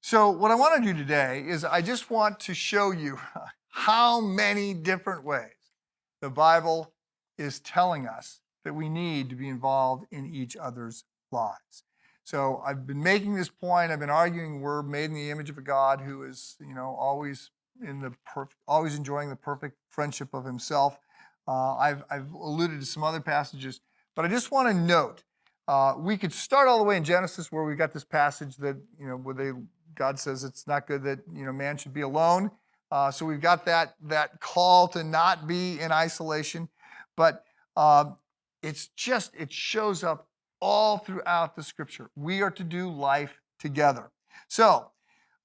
So what I want to do today is I just want to show you how many different ways the Bible is telling us that we need to be involved in each other's lives. So I've been making this point. I've been arguing we're made in the image of a God who is, always always enjoying the perfect friendship of Himself. I've alluded to some other passages, but I just want to note we could start all the way in Genesis where we got this passage that God says it's not good that man should be alone. So we've got that call to not be in isolation, but it shows up all throughout the Scripture. We are to do life together. So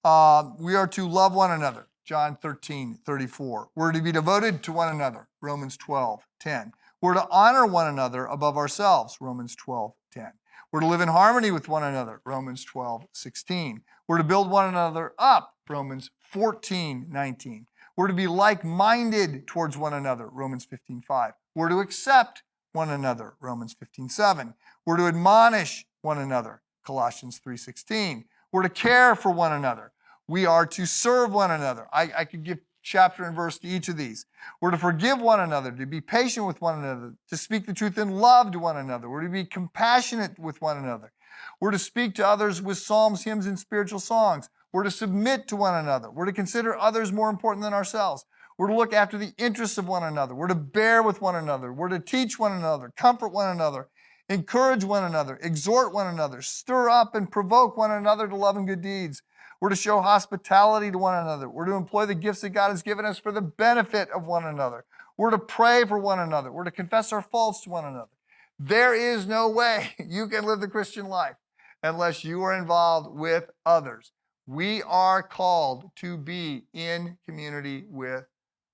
we are to love one another. John 13:34. We're to be devoted to one another. Romans 12:10. We're to honor one another above ourselves. Romans 12:10. We're to live in harmony with one another. Romans 12:16. We're to build one another up. Romans 14:19. We're to be like-minded towards one another. Romans 15:5. We're to accept one another. Romans 15:7. We're to admonish one another. Colossians 3:16. We're to care for one another. We are to serve one another. I could give chapter and verse to each of these. We're to forgive one another, to be patient with one another, to speak the truth in love to one another. We're to be compassionate with one another. We're to speak to others with psalms, hymns, and spiritual songs. We're to submit to one another. We're to consider others more important than ourselves. We're to look after the interests of one another. We're to bear with one another. We're to teach one another, comfort one another, encourage one another, exhort one another, stir up and provoke one another to love and good deeds. We're to show hospitality to one another. We're to employ the gifts that God has given us for the benefit of one another. We're to pray for one another. We're to confess our faults to one another. There is no way you can live the Christian life unless you are involved with others. We are called to be in community with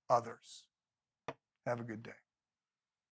others. Have a good day.